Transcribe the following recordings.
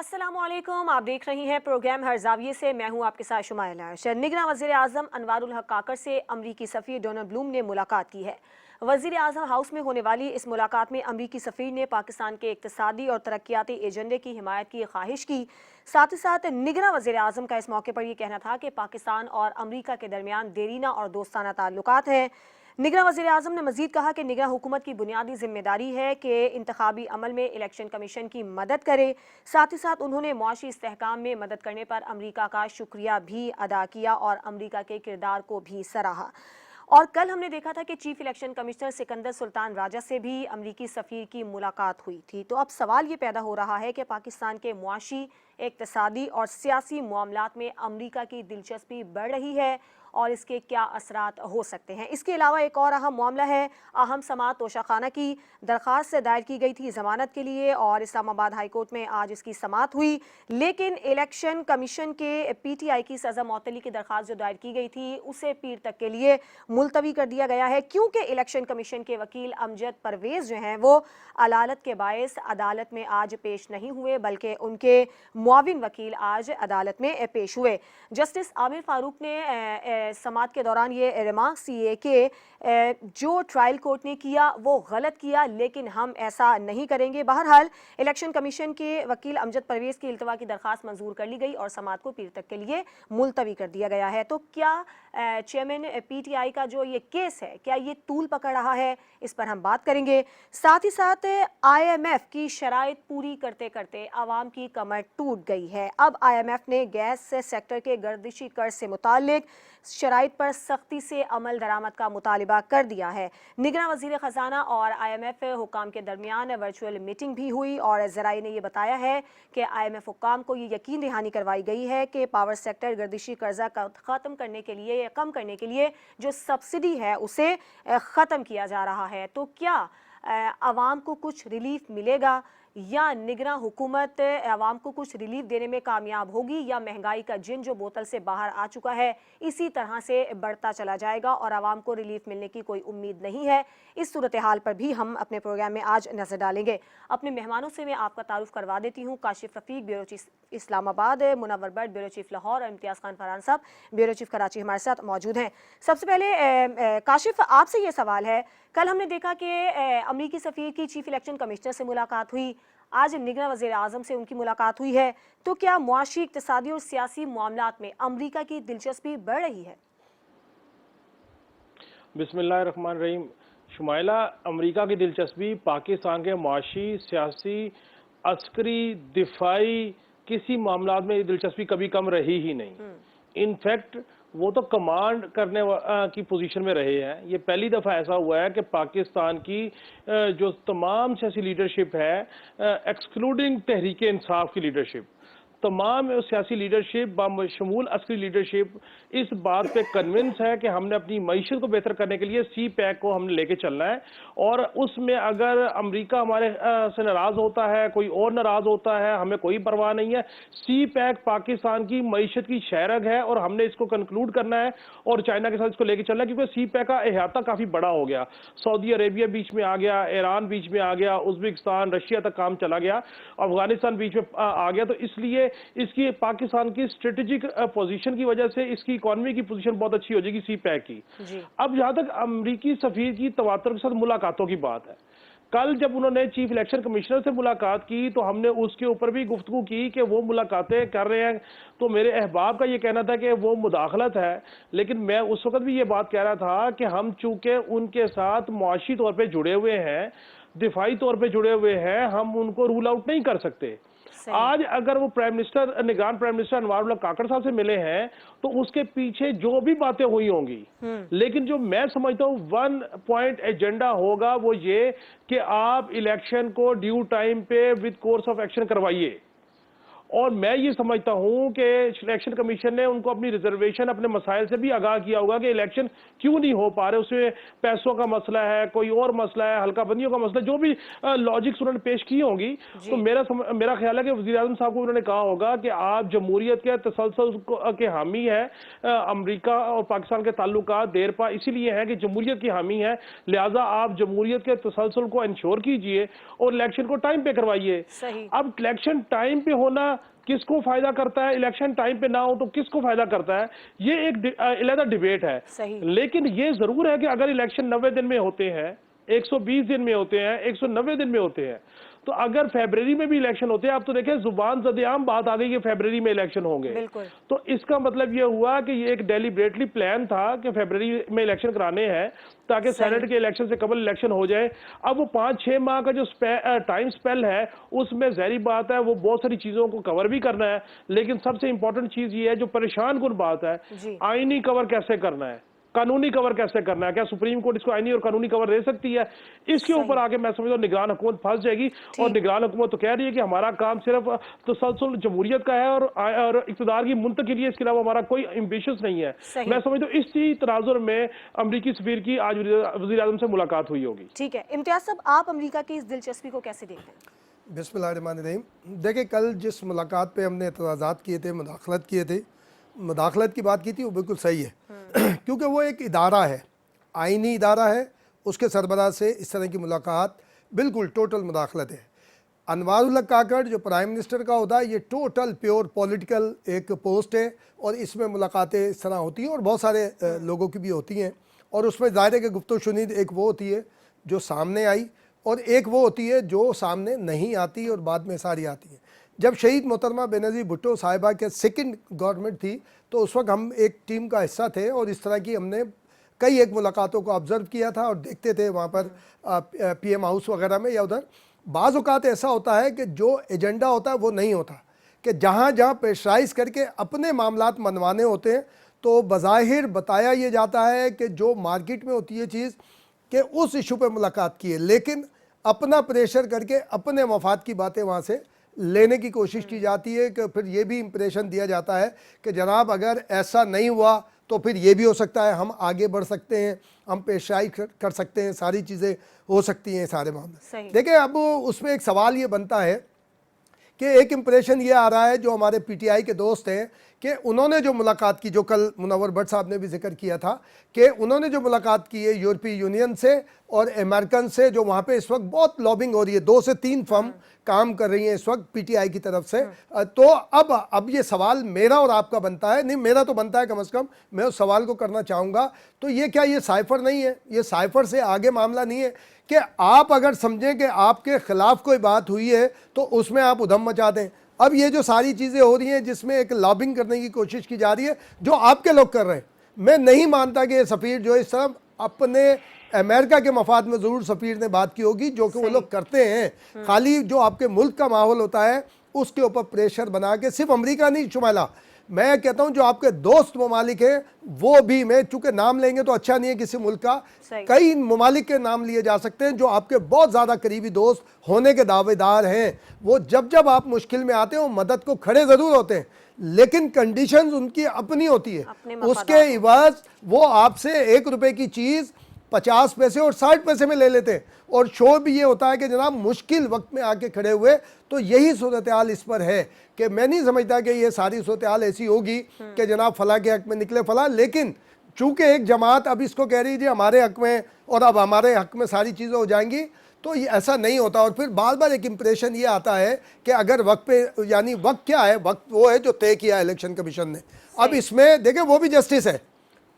अस्सलामुअलैकुम, आप देख रही हैं प्रोग्राम हर जाविये से। मैं हूं आपके साथ शुमाइला अर्शद। निगरान वज़ीर आज़म अनवारुल हक काकर से अमरीकी सफ़ीर डोनाल्ड ब्लूम ने मुलाकात की है। वज़ीर आज़म हाउस में होने वाली इस मुलाकात में अमरीकी सफ़ीर ने पाकिस्तान के इक़्तिसादी और तरक्याती एजेंडे की हिमायत की ख्वाहिश की। साथ ही साथ निगरान वज़ीर आज़म का इस मौके पर यह कहना था कि पाकिस्तान और अमरीका के दरमियान देरीना और दोस्ताना ताल्लुकात हैं। निगरान वज़ीर आज़म ने मज़ीद कहा कि निगरान हुकूमत की बुनियादी जिम्मेदारी है कि इंतखाबी अमल में इलेक्शन कमीशन की मदद करे। साथ ही साथ उन्होंने मुआशी इस्तेहकाम में मदद करने पर अमरीका का शुक्रिया भी अदा किया और अमरीका के किरदार को भी सराहा। और कल हमने देखा था कि chief election commissioner Sikandar Sultan Raja से भी अमरीकी सफ़ीर की मुलाकात हुई थी। तो अब सवाल ये पैदा हो रहा है कि पाकिस्तान के मुआशी, इक़्तिसादी और सियासी मामलात में अमरीका की दिलचस्पी बढ़ रही है और इसके क्या असरात हो सकते हैं। इसके अलावा एक और अहम मामला है, अहम समाअत तोशा खाना की दरख्वास्त दायर की गई थी ज़मानत के लिए और इस्लामाबाद हाई कोर्ट में आज इसकी समाअत हुई। लेकिन इलेक्शन कमीशन के PTI की सज़ा मअतली की दरख्वास्त जो दायर की गई थी उसे पीर तक के लिए मुलतवी कर दिया गया है, क्योंकि इलेक्शन कमीशन के वकील अमजद परवेज़ जो हैं वो अदालत के बायस अदालत में आज पेश नहीं हुए, बल्कि उनके मुआविन वकील आज अदालत में पेश हुए। जस्टिस आमिर फारूक ने समाअत के दौरान ये रिमार्क्स दिए कि जो ट्रायल कोर्ट ने किया वो गलत किया, लेकिन हम ऐसा नहीं करेंगे। बहरहाल इलेक्शन कमीशन के वकील अमजद परवेज़ की इल्तवा की दरख्वास्त मंजूर कर ली गई और समाअत को पीर तक के लिए मुलतवी कर दिया गया है। तो क्या चेयरमैन PTI का जो ये केस है, क्या ये तूल पकड़ रहा है, इस पर हम बात करेंगे। साथ ही साथ IMF की शराइत पूरी करते करते आवाम की कमर टूट गई है। अब IMF ने गैस सेक्टर के गर्दिशी कर्ज से मुतालिक शराइत पर सख्ती से अमल दरामद का मुतालिबा कर दिया है। निगरान वज़ीर ख़जाना और IMF हुक्काम के दरमियान वर्चुअल मीटिंग भी हुई और ज़राए ने यह बताया है कि IMF हुक्काम को ये यकीन दहानी करवाई गई है कि पावर सेक्टर गर्दिशी कर्जा का ख़त्म करने के लिए या कम करने के लिए जो सब्सिडी है उसे ख़त्म किया जा रहा है। तो क्या आवाम को कुछ रिलीफ मिलेगा या निगरान हुकूमत आवाम को कुछ रिलीफ देने में कामयाब होगी, या महंगाई का जिन जो बोतल से बाहर आ चुका है इसी तरह से बढ़ता चला जाएगा और आवाम को रिलीफ मिलने की कोई उम्मीद नहीं है। इस सूरत हाल पर भी हम अपने प्रोग्राम में आज नजर डालेंगे। अपने मेहमानों से मैं आपका तारुफ करवा देती हूँ। Kashif Rafiq, bureau chief Islamabad, Munawwar Bhatt, bureau chief Lahore और इम्तियाज़ खान फरहान साहब, ब्यूरो चीफ कराची हमारे साथ मौजूद हैं। सबसे पहले काशिफ, आपसे ये सवाल है, कल हमने देखा कि अमरीकी सफ़ीर की चीफ इलेक्शन कमिश्नर से मुलाकात हुई, आज निगरान वज़ीर आज़म से उनकी मुलाकात हुई है। तो क्या मुआशी, इक़्तिसादी और सियासी मामलात में अमरीका की दिलचस्पी बढ़ रही है? बिस्मिल्लाहिर्रहमानिर्रहीम। शुमाइला, अमरीका की दिलचस्पी पाकिस्तान के मुआशी, सियासी, अस्करी, दिफाई किसी मामलात में दिलचस्पी कभी कम रही ही नहीं। इनफैक्ट वो तो कमांड करने की पोजीशन में रहे हैं। ये पहली दफ़ा ऐसा हुआ है कि पाकिस्तान की जो तमाम सियासी लीडरशिप है, एक्सक्लूडिंग तहरीक इंसाफ की लीडरशिप, तमाम सियासी लीडरशिप बाशमूल अस्करी लीडरशिप इस बात पे कन्विंस है कि हमने अपनी मईशत को बेहतर करने के लिए CPEC को हमने लेके चलना है। और उसमें अगर अमेरिका हमारे से नाराज़ होता है, कोई और नाराज़ होता है, हमें कोई परवाह नहीं है। CPEC पाकिस्तान की मईशत की शहरग है और हमने इसको कंक्लूड करना है और चाइना के साथ इसको लेके चलना है, क्योंकि CPEC का अहाता काफ़ी बड़ा हो गया। सऊदी अरेबिया बीच में आ गया, ईरान बीच में आ गया, उज़्बेकिस्तान, रशिया तक काम चला गया, अफगानिस्तान बीच में आ गया। तो इसलिए इसकी पाकिस्तान की स्ट्रेटेजिक पोजीशन की वजह से इसकी इकोनॉमी की पोजीशन बहुत अच्छी हो जाएगी CPEC की। अब जहां तक अमरीकी सफीर की तवातुर के साथ मुलाकातों की बात है, कल जब उन्होंने चीफ इलेक्शन कमिश्नर से मुलाकात की तो हमने उसके ऊपर भी गुफ्तगू की कि वो मुलाकातें कर रहे हैं। तो मेरे अहबाब का ये कहना था कि वो मुदाखलत है, लेकिन मैं उस वक्त भी ये बात कह रहा था कि हम चूंकि उनके साथ मुआशी तौर पर जुड़े हुए हैं, दिफाई तौर पर जुड़े हुए हैं, हम उनको रूल आउट नहीं कर सकते। आज अगर वो निगरान प्राइम मिनिस्टर अनवारुल हक काकर साहब से मिले हैं तो उसके पीछे जो भी बातें हुई होंगी, लेकिन जो मैं समझता हूं 1 पॉइंट एजेंडा होगा वो ये कि आप इलेक्शन को ड्यू टाइम पे विद कोर्स ऑफ एक्शन करवाइए और मैं ये समझता हूं कि इलेक्शन कमीशन ने उनको अपनी रिजर्वेशन, अपने मसाइल से भी आगाह किया होगा कि इलेक्शन क्यों नहीं हो पा रहे, उसमें पैसों का मसला है, कोई और मसला है, हल्का बंदियों का मसला, जो भी लॉजिक्स उन्होंने पेश की होंगी। तो मेरा ख्याल है कि वज़ीर आज़म साहब को उन्होंने कहा होगा कि आप जमहूरियत के तसलसल के हामी है, अमेरिका और पाकिस्तान के ताल्लुकात देरपा इसीलिए है कि जमहूरियत की हामी है, लिहाजा आप जमहूरियत के तसलसल को इंश्योर कीजिए और इलेक्शन को टाइम पे करवाइए। अब इलेक्शन टाइम पे होना किसको फायदा करता है, इलेक्शन टाइम पे ना हो तो किसको फायदा करता है, ये एक अलग डिबेट है। लेकिन ये जरूर है कि अगर इलेक्शन 90 दिन में होते हैं, 120 दिन में होते हैं, 190 दिन में होते हैं, तो अगर फरवरी में भी इलेक्शन होते हैं, आप तो देखें जुबान ज़द-ए-आम बात आ गई कि फरवरी में इलेक्शन होंगे, तो इसका मतलब ये हुआ कि ये एक डेलिब्रेटली प्लान था कि फरवरी में इलेक्शन कराने हैं ताकि सेनेट के इलेक्शन से कबल इलेक्शन हो जाए। अब वो 5-6 माह का जो टाइम स्पेल है, उसमें ज़ाहिर बात है वो बहुत सारी चीज़ों को कवर भी करना है, लेकिन सबसे इंपॉर्टेंट चीज़ ये है, जो परेशान कुन बात है, आईनी कवर कैसे करना है, कानूनी कवर कैसे करना है, क्या सुप्रीम कोर्ट इसको आईनी और कानूनी कवर दे सकती है, इसके ऊपर आके मैं समझता हूं निगरान हुकूमत फंस जाएगी। और निगरान हुकूमत तो कह रही है कि हमारा काम सिर्फ तसलसल जमहूरियत का है और इक़्तिदार की मुंतकिली, इसके अलावा हमारा कोई एम्बिशंस नहीं है। मैं समझता हूं इसी तनाजुर में अमरीकी सफीर की आज वज़ीर आज़म से मुलाकात हुई होगी। ठीक है, इम्तियाज साहब, आप अमरीका की इस दिलचस्पी को कैसे देखते हैं? बिस्मिल्लाहिर्रहमानिर्रहीम। देखिए, कल जिस मुलाकात पे हमने एतराज़ात किए थे, मुदाखलत किए थे, मुदाखलत की बात की थी, वो बिल्कुल सही है क्योंकि वो एक इदारा है, आइनी इदारा है, उसके सरबराह से इस तरह की मुलाकात बिल्कुल टोटल मुदाखलत है। अनवारुल हक काकड़ जो प्राइम मिनिस्टर का होता है, ये टोटल प्योर पॉलिटिकल एक पोस्ट है और इसमें मुलाकातें इस तरह होती हैं और बहुत सारे लोगों की भी होती हैं और उसमें ज़ाहिर है कि गुफ्तगू शुनीद एक वो होती है जो सामने आई और एक वो होती है जो सामने नहीं आती और बाद में सारी आती है। जब शहीद मोहतरमा बेनज़ीर भुट्टो साहिबा के सेकंड गवर्नमेंट थी तो उस वक्त हम एक टीम का हिस्सा थे और इस तरह की हमने कई एक मुलाकातों को ऑब्ज़र्व किया था और देखते थे वहाँ पर PM हाउस वगैरह में या उधर। बाज़ औक़ात ऐसा होता है कि जो एजेंडा होता है वो नहीं होता, कि जहाँ जहाँ प्रेशराइज़ करके अपने मामलात मनवाने होते हैं तो बज़ाहिर बताया ये जाता है कि जो मार्केट में होती है चीज़ कि उस इशू पर मुलाकात की है, लेकिन अपना प्रेशर करके अपने मफाद की बातें वहाँ से लेने की कोशिश की जाती है कि फिर ये भी इम्प्रेशन दिया जाता है कि जनाब अगर ऐसा नहीं हुआ तो फिर ये भी हो सकता है, हम आगे बढ़ सकते हैं, हम पेशाई कर सकते हैं, सारी चीज़ें हो सकती हैं, सारे मामले। देखिए, अब उसमें एक सवाल ये बनता है कि एक इम्प्रेशन ये आ रहा है जो हमारे PTI के दोस्त हैं कि उन्होंने जो मुलाकात की, जो कल मुनव्वर भट्ट साहब ने भी जिक्र किया था कि उन्होंने जो मुलाकात की है यूरोपीय यूनियन से और अमेरिकन से, जो वहाँ पे इस वक्त बहुत लॉबिंग हो रही है, 2 से 3 फर्म काम कर रही हैं इस वक्त PTI की तरफ से। तो अब ये सवाल मेरा और आपका बनता है, नहीं मेरा तो बनता है कम से कम, मैं उस सवाल को करना चाहूँगा, तो ये क्या ये साइफर नहीं है, ये साइफर से आगे मामला नहीं है कि आप अगर समझें कि आपके खिलाफ कोई बात हुई है तो उसमें आप उधम मचा दें। अब ये जो सारी चीज़ें हो रही हैं जिसमें एक लॉबिंग करने की कोशिश की जा रही है जो आपके लोग कर रहे हैं, मैं नहीं मानता कि ये सफ़ीर जो इस तरह अपने अमेरिका के मफाद में ज़रूर सफ़ीर ने बात की होगी, जो कि वो लोग करते हैं, खाली जो आपके मुल्क का माहौल होता है उसके ऊपर प्रेशर बना के, सिर्फ अमेरिका नहीं शुमाइला, मैं कहता हूं जो आपके दोस्त ममालिक हैं वो भी, मैं चूंकि नाम लेंगे तो अच्छा नहीं है किसी मुल्क का, कई ममालिक के नाम लिए जा सकते हैं जो आपके बहुत ज़्यादा करीबी दोस्त होने के दावेदार हैं। वो जब आप मुश्किल में आते हैं वो मदद को खड़े ज़रूर होते हैं, लेकिन कंडीशंस उनकी अपनी होती है, उसके इवाज वो आपसे 1 रुपए की चीज़ 50 पैसे और 60 पैसे में ले लेते हैं। और शो भी ये होता है कि जनाब मुश्किल वक्त में आके खड़े हुए, तो यही सूरत हाल इस पर है कि मैं नहीं समझता कि ये सारी सूरत हाल ऐसी होगी कि जनाब फला के हक में निकले फला, लेकिन चूंकि एक जमात अब इसको कह रही है हमारे हक में और अब हमारे हक में सारी चीज़ें हो जाएंगी, तो ये ऐसा नहीं होता। और फिर बार बार एक इम्प्रेशन ये आता है कि अगर वक्त पे, यानी वक्त क्या है, वक्त वो है जो तय किया इलेक्शन कमीशन ने। अब इसमें देखें वो भी जस्टिस है,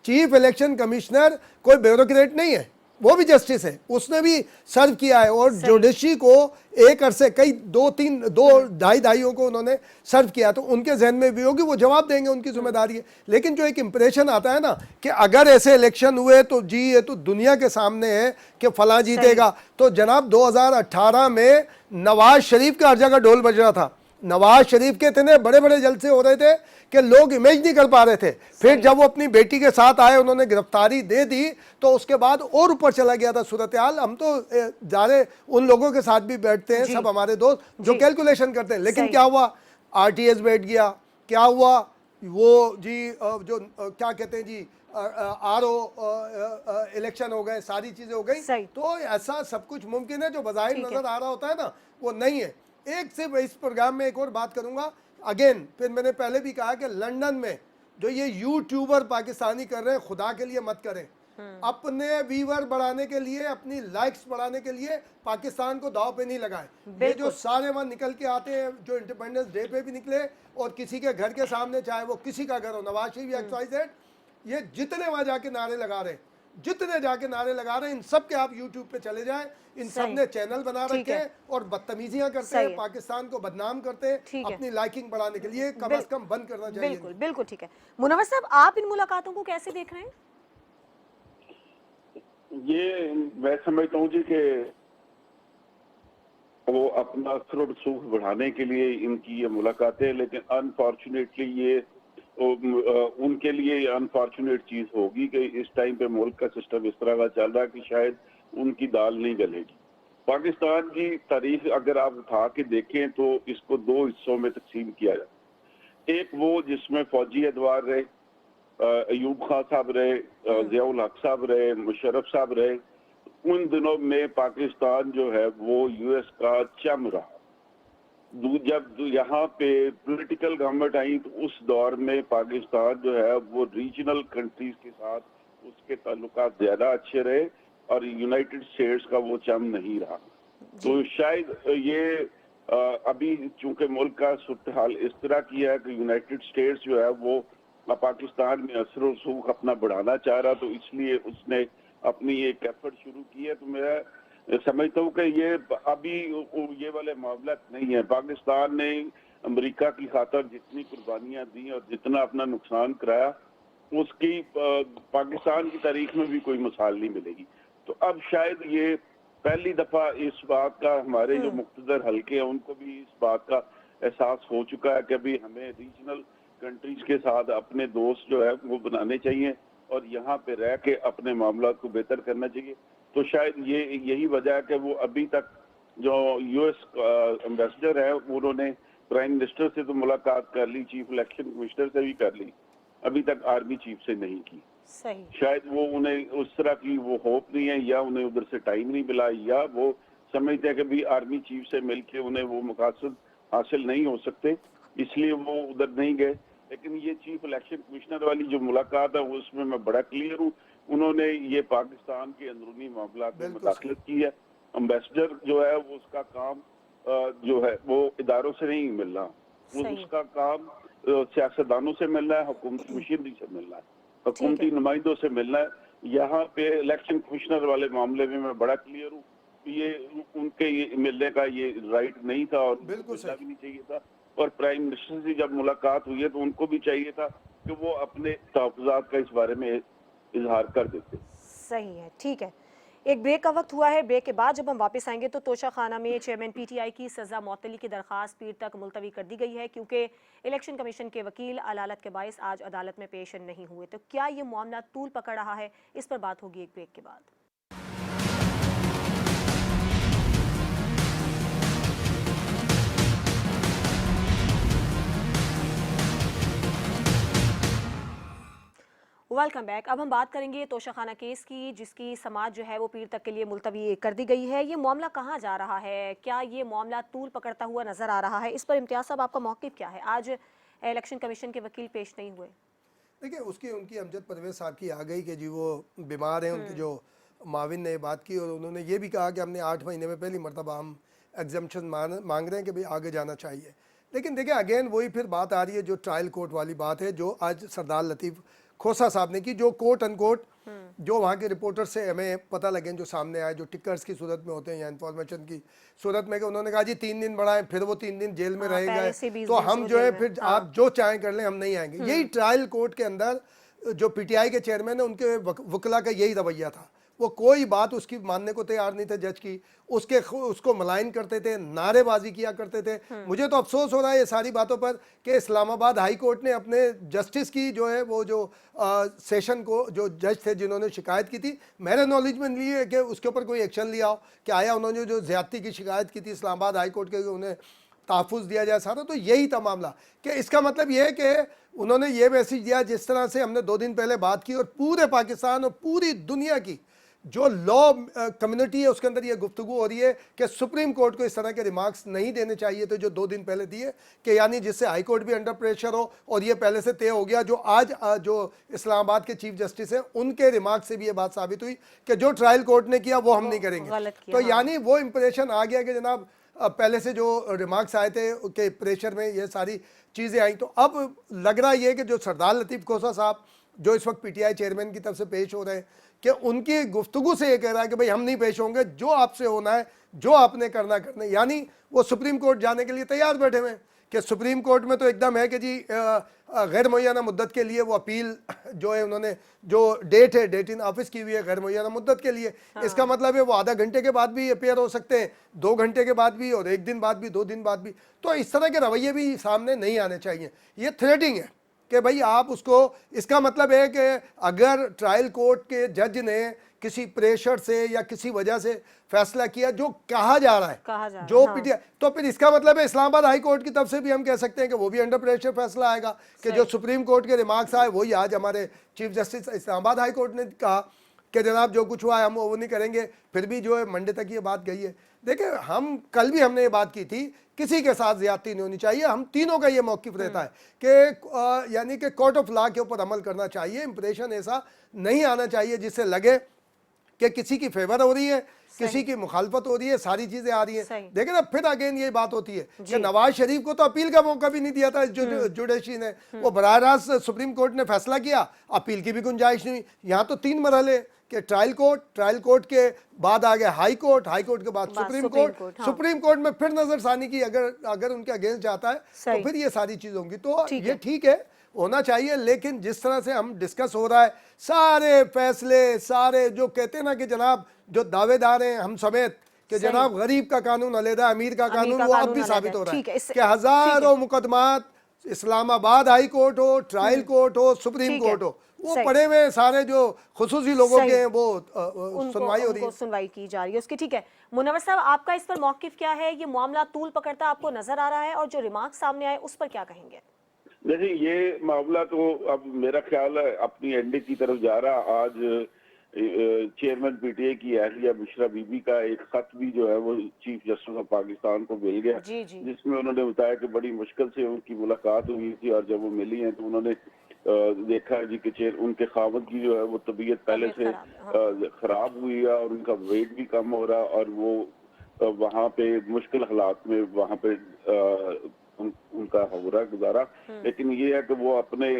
चीफ इलेक्शन कमिश्नर कोई ब्यूरोक्रेट नहीं है, वो भी जस्टिस है, उसने भी सर्व किया है और जुडिशरी को एक अरसे कई 2-2-2 दहाइयों को उन्होंने सर्व किया, तो उनके जहन में भी होगी, वो जवाब देंगे, उनकी जिम्मेदारी है। लेकिन जो एक इम्प्रेशन आता है ना कि अगर ऐसे इलेक्शन हुए तो जी ये तो दुनिया के सामने है कि फला जीतेगा, तो जनाब 2018 में नवाज शरीफ का हर जगह ढोल बज रहा था, नवाज शरीफ के इतने बड़े बड़े जलसे हो रहे थे कि लोग इमेज नहीं कर पा रहे थे। फिर जब वो अपनी बेटी के साथ आए, उन्होंने गिरफ्तारी दे दी, तो उसके बाद और ऊपर चला गया था सूरत हाल। हम तो ज़्यादा उन लोगों के साथ भी बैठते हैं, सब हमारे दोस्त जो कैलकुलेशन करते हैं, लेकिन क्या हुआ, आरटीएस बैठ गया, क्या हुआ वो जी जो क्या कहते हैं जी आरओ इलेक्शन हो गए, सारी चीज़ें हो गई। सही। तो ऐसा सब कुछ मुमकिन है जो बज़ाहिर ठीक है। नज़र आ रहा होता है ना, वो नहीं है। एक सिर्फ इस प्रोग्राम में एक और बात करूंगा अगेन, फिर मैंने पहले भी कहा कि लंदन में जो ये यूट्यूबर पाकिस्तानी कर रहे हैं, खुदा के लिए मत करें। अपने व्यूवर बढ़ाने के लिए, अपनी लाइक्स बढ़ाने के लिए पाकिस्तान को दाव पे नहीं लगाएं। ये जो बिल्कुल। सारे वहाँ निकल के आते हैं, जो इंडिपेंडेंस डे पे भी निकले और किसी के घर के सामने, चाहे वो किसी का घर हो, नवाज शरीफ या XYZ, ये जितने वहाँ जाके नारे लगा रहे हैं, जितने जाके नारे लगा रहे हैं, इन सब के आप यूट्यूब पे चले जाएं। इन सब सही। ने चैनल बना ठीक रखे है। हैं और बदतमीजियां करते सही हैं, है। पाकिस्तान को बदनाम करते हैं ठीक है। अपनी लाइकिंग बढ़ाने के लिए। कम बिल- अज कम बंद करना चाहिए। बिल्कुल बिल्कुल ठीक है। मुनव्वर साहब, आप इन मुलाकातों को कैसे देख रहे हैं? ये मैं समझता हूँ जी कि वो अपना असर और रसूख बढ़ाने के लिए इनकी ये मुलाकातें, लेकिन अनफॉर्चुनेटली ये उनके लिए अनफॉर्चुनेट चीज होगी कि इस टाइम पे मुल्क का सिस्टम इस तरह का चल रहा है कि शायद उनकी दाल नहीं गलेगी। पाकिस्तान की तारीख अगर आप उठा के देखें तो इसको दो हिस्सों में तकसीम किया जाए। एक वो जिसमें फौजी अदवार रहे, अयूब खान साहब रहे, जियाउल हक साहब रहे, मुशर्रफ साहब रहे। उन दिनों में पाकिस्तान जो है वो यूएस का चम रहा। जब यहाँ पे पॉलिटिकल गवर्नमेंट आई तो उस दौर में पाकिस्तान जो है वो रीजनल कंट्रीज के साथ उसके ताल्लुकात ज्यादा अच्छे रहे और यूनाइटेड स्टेट्स का वो चम नहीं रहा। तो शायद ये अभी चूंकि मुल्क का सूरत हाल इस तरह की है कि यूनाइटेड स्टेट्स जो है वो पाकिस्तान में असर और सूख अपना बढ़ाना चाह रहा, तो इसलिए उसने अपनी एक एफर्ट शुरू की है। तो मैं समझता हूँ कि ये अभी ये वाले मामला नहीं है। पाकिस्तान ने अमेरिका की खातर जितनी कुर्बानियां दी और जितना अपना नुकसान कराया, उसकी पाकिस्तान की तारीख में भी कोई मिसाल नहीं मिलेगी। तो अब शायद ये पहली दफा इस बात का हमारे जो मुख्तदर हल्के हैं उनको भी इस बात का एहसास हो चुका है कि अभी हमें रीजनल कंट्रीज के साथ अपने दोस्त जो है वो बनाने चाहिए और यहाँ पे रह के अपने मामला को बेहतर करना चाहिए। तो शायद ये यही वजह है कि वो अभी तक जो यूएस एम्बेसडर है उन्होंने प्राइम मिनिस्टर से तो मुलाकात कर ली, चीफ इलेक्शन कमिश्नर से भी कर ली, अभी तक आर्मी चीफ से नहीं की। सही। शायद वो उन्हें उस तरह की वो होप नहीं है, या उन्हें उधर से टाइम नहीं मिला, या वो समझते हैं कि भी आर्मी चीफ से मिलके उन्हें वो मकासद हासिल नहीं हो सकते, इसलिए वो उधर नहीं गए। लेकिन ये चीफ इलेक्शन कमिश्नर वाली जो मुलाकात है उसमें मैं बड़ा क्लियर हूँ, उन्होंने ये पाकिस्तान के अंदरूनी मामला में मुदाखलत की है। एम्बेसडर जो है वो उसका काम जो है वो इदारों से नहीं मिलना, उसका काम सियासतदानों से मिलना है, हुकूमती मशीनरी से मिलना है, हुकूमती नुमाइंदों से मिलना है। यहाँ पे इलेक्शन कमिश्नर वाले मामले में मैं बड़ा क्लियर हूँ, ये उनके ये मिलने का ये राइट नहीं था और मिलना भी नहीं चाहिए था। और प्राइम मिनिस्टर से जब मुलाकात हुई है तो उनको भी चाहिए था कि वो अपने तहफ़्फ़ुज़ात का इस बारे में इजहार कर देते। सही है, ठीक है। एक ब्रेक का वक्त हुआ है। ब्रेक के बाद जब हम वापस आएंगे तो तोशाखाना में चेयरमैन पीटीआई की सजा मअतली की दरखास्त पीर तक मुलतवी कर दी गई है क्योंकि इलेक्शन कमीशन के वकील अदालत के बायस आज अदालत में पेश नहीं हुए। तो क्या ये मामला तूल पकड़ रहा है, इस पर बात होगी एक ब्रेक के बाद। Welcome back. अब हम बात करेंगे तोशाखाना केस की, जिसकी समाअत जो है वो पीर तक के लिए मुलतवी कर दी गई है। ये मामला कहाँ जा रहा है, क्या ये मामला तूल पकड़ता हुआ नजर आ रहा है, इस पर इम्तियाज़ साहब आपका मौक़िफ़ क्या है? आज इलेक्शन कमीशन के वकील पेश नहीं हुए। देखिए उनकी अमजद परवेज़ साहब की आ गई कि जी वो बीमार हैं, उनके जो माविन ने बात की और उन्होंने ये भी कहा कि हमने 8 महीने में पहली मरतबा हम एग्जम्पशन मांग रहे हैं कि भाई आगे जाना चाहिए। लेकिन देखिए अगेन वही फिर बात आ रही है जो ट्रायल कोर्ट वाली बात है, जो आज सरदार लतीफ़ खोसा साहब ने की, जो कोट अनकोट जो वहाँ के रिपोर्टर से हमें पता लगे, जो सामने आए, जो टिकर्स की सूरत में होते हैं या इंफॉर्मेशन की सूरत में, कि उन्होंने कहा जी 3 दिन बढ़ाएं, फिर वो 3 दिन जेल में रहेंगे, तो हम जो है फिर आप जो चाहें कर लें, हम नहीं आएंगे। यही ट्रायल कोर्ट के अंदर जो पीटीआई के चेयरमैन है उनके वकला का यही रवैया था। वो कोई बात उसकी मानने को तैयार नहीं थे जज की, उसको मलाइन करते थे, नारेबाजी किया करते थे। मुझे तो अफसोस हो रहा है ये सारी बातों पर कि इस्लामाबाद हाई कोर्ट ने अपने जस्टिस की जो है वो जो सेशन को जो जज थे जिन्होंने शिकायत की थी, मेरे नॉलेज में नहीं है कि उसके ऊपर कोई एक्शन लिया हो। कि आया उन्होंने जो ज़्यादती की शिकायत की थी इस्लामाबाद हाई कोर्ट के, उन्हें तहफ़्फ़ुज़ दिया जाए सारा, तो यही था मामला। कि इसका मतलब ये है कि उन्होंने ये मैसेज दिया, जिस तरह से हमने 2 दिन पहले बात की, और पूरे पाकिस्तान और पूरी दुनिया की जो लॉ कम्युनिटी है उसके अंदर ये गुफ्तगू हो रही है कि सुप्रीम कोर्ट को इस तरह के रिमार्क्स नहीं देने चाहिए थे जो 2 दिन पहले दिए, कि यानी जिससे हाई कोर्ट भी अंडर प्रेशर हो, और ये पहले से तय हो गया। जो आज जो इस्लामाबाद के चीफ जस्टिस हैं उनके रिमार्क से भी ये बात साबित हुई कि जो ट्रायल कोर्ट ने किया वो हम नहीं करेंगे। तो यानी वो इंप्रेशन आ गया कि जनाब पहले से जो रिमार्क्स आए थे के प्रेशर में ये सारी चीज़ें आई। तो अब लग रहा है कि जो सरदार लतीफ़ खोसा साहब जो इस वक्त पीटीआई चेयरमैन की तरफ से पेश हो रहे हैं, कि उनकी गुफ्तगू से ये कह रहा है कि भाई हम नहीं पेश होंगे, जो आपसे होना है, जो आपने करना करना। यानी वो सुप्रीम कोर्ट जाने के लिए तैयार बैठे हुए हैं कि सुप्रीम कोर्ट में तो एकदम है कि जी गैर मुय्यना मुद्दत के लिए वो अपील जो है उन्होंने जो डेट है, डेट इन ऑफिस की हुई है गैर मुय्यना मुद्दत के लिए। इसका मतलब है वो आधा घंटे के बाद भी अपेयर हो सकते हैं, 2 घंटे के बाद भी, और 1 दिन बाद भी, 2 दिन बाद भी। तो इस तरह के रवैये भी सामने नहीं आने चाहिए। ये थ्रेटिंग है कि भाई आप उसको, इसका मतलब है कि अगर ट्रायल कोर्ट के जज ने किसी प्रेशर से या किसी वजह से फैसला किया जो कहा जा रहा है, जो पीटीआई, तो फिर इसका मतलब है इस्लामाबाद हाई कोर्ट की तरफ से भी हम कह सकते हैं कि वो भी अंडर प्रेशर फैसला आएगा कि जो सुप्रीम कोर्ट के रिमार्क्स आए वही आज हमारे chief justice Islamabad high court ने कहा कि जनाब जो कुछ हुआ है हम वो नहीं करेंगे। फिर भी जो है मंडे तक ये बात गई है। देखिए हम कल भी हमने ये बात की थी, किसी के साथ ज्यादती नहीं होनी चाहिए। हम तीनों का ये मौक़िफ़ रहता है कि यानी कि कोर्ट ऑफ लॉ के ऊपर अमल करना चाहिए। इंप्रेशन ऐसा नहीं आना चाहिए जिससे लगे कि किसी की फेवर हो रही है, किसी की मुखालफत हो रही है, सारी चीजें आ रही हैं। देखिए ना, फिर अगेन ये बात होती है कि नवाज शरीफ को तो अपील का मौका भी नहीं दिया था जुडिशरी ने। वो बराह रास्त सुप्रीम कोर्ट ने फैसला किया, अपील की भी गुंजाइश नहीं। यहाँ तो 3 मरहले कि ट्रायल कोर्ट के बाद आ गया हाई कोर्ट के बाद सुप्रीम कोर्ट, सुप्रीम कोर्ट में फिर नजरसानी की अगर उनके अगेंस्ट जाता है तो फिर ये सारी चीज होंगी। तो ये ठीक है, होना चाहिए। लेकिन जिस तरह से हम डिस्कस हो रहा है, सारे फैसले, सारे जो कहते हैं ना कि जनाब जो दावेदार हैं हम समेत कि जनाब गरीब का कानून अलहदा, अमीर का कानून, वो अब भी साबित हो रहा है कि हजारों मुकदमात इस्लामाबाद हाई कोर्ट हो, ट्रायल कोर्ट हो, सुप्रीम कोर्ट हो, वो पड़े हुए सारे जो खुसूसी लोगों के हैं वो सुनवाई हो रही है, सुनवाई की जा रही है उसकी। ठीक है मुनव्वर साहब, आपका इस पर मौक़िफ़ क्या है? ये मामला तूल पकड़ता आपको नजर आ रहा है, और जो रिमार्क सामने आए उस पर क्या कहेंगे? देखिए ये मामला तो अब मेरा ख्याल है अपनी एंडे की तरफ जा रहा। आज चेयरमैन पीटीआई की अहलिया बुशरा बीबी का एक खत भी जो है वो चीफ जस्टिस ऑफ पाकिस्तान को मिल गया, जिसमें उन्होंने बताया कि बड़ी मुश्किल से उनकी मुलाकात हुई थी, और जब वो मिली हैं तो उन्होंने देखा जी कि उनके खावत की जो है वो तबीयत पहले से खराब हुई है और उनका वेट भी कम हो रहा, और वो वहाँ पे मुश्किल हालात में वहाँ पे उनका हो रहा गुजारा। लेकिन ये है कि वो अपने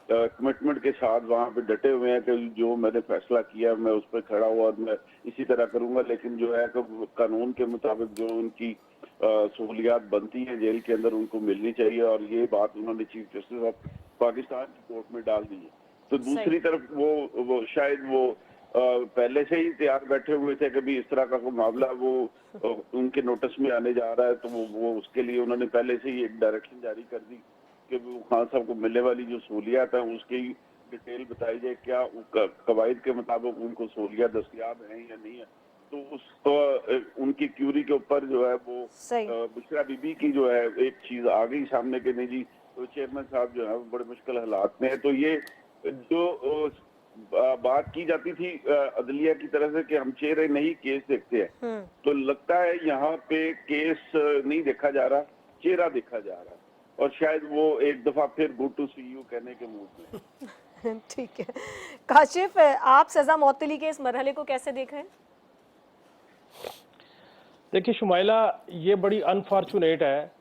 कमिटमेंट के साथ वहाँ पे डटे हुए हैं कि जो मैंने फैसला किया मैं उस पर खड़ा हुआ और मैं इसी तरह करूंगा। लेकिन जो है कि कानून के मुताबिक जो उनकी सहूलियात बनती हैं जेल के अंदर उनको मिलनी चाहिए, और ये बात उन्होंने चीफ जस्टिस ऑफ पाकिस्तान की कोर्ट में डाल दी है। तो दूसरी तरफ वो शायद वो पहले से ही तैयार बैठे हुए थे कि भी इस तरह का कोई मामला वो उनके नोटिस में आने जा रहा है, तो वो उसके लिए उन्होंने पहले से ही एक डायरेक्शन जारी कर दी कि वो खान साहब को मिलने वाली जो सहूलियात है उसकी डिटेल बताई जाए, क्या कवायद के मुताबिक उनको सहूलियात दस्तयाब हैं या नहीं है। तो उस उनकी क्यूरी के ऊपर जो है वो बुशरा बीबी की जो है एक चीज आ गई सामने के नहीं जी तो चेयरमैन साहब जो है वो बड़े मुश्किल हालात में है। तो ये जो बात की जाती थी अदलिया की तरफ से कि हम चेहरे नहीं केस देखते हैं, तो लगता है यहाँ पे केस नहीं देखा जा रहा, चेहरा देखा जा रहा है, और शायद वो एक दफा फिर गुड टू सी यू कहने के मूड में। ठीक है काशिफ, आप सजा मौतली के इस मरहले को कैसे देख रहे हैं? देखिए शुमाइला, ये बड़ी अनफॉर्चुनेट है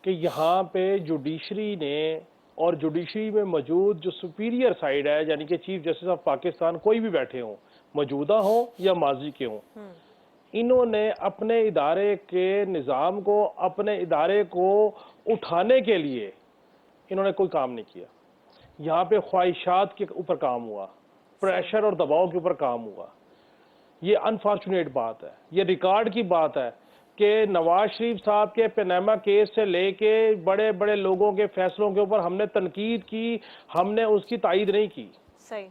कि यहाँ पे जुडिशरी ने और जुडिशरी में मौजूद जो सुपीरियर साइड है यानी कि चीफ जस्टिस ऑफ पाकिस्तान कोई भी बैठे हों, मौजूदा हों या माजी के हों, इन्होंने अपने इदारे के निज़ाम को, अपने इदारे को उठाने के लिए इन्होंने कोई काम नहीं किया। यहाँ पे ख्वाहिशात के ऊपर काम हुआ, प्रेशर और दबाव के ऊपर काम हुआ। ये अनफॉर्चुनेट बात है, ये रिकॉर्ड की बात है कि नवाज शरीफ साहब के पनामा केस से लेके बड़े बड़े लोगों के फैसलों के ऊपर हमने तनकीद की, हमने उसकी तायीद नहीं की। सही।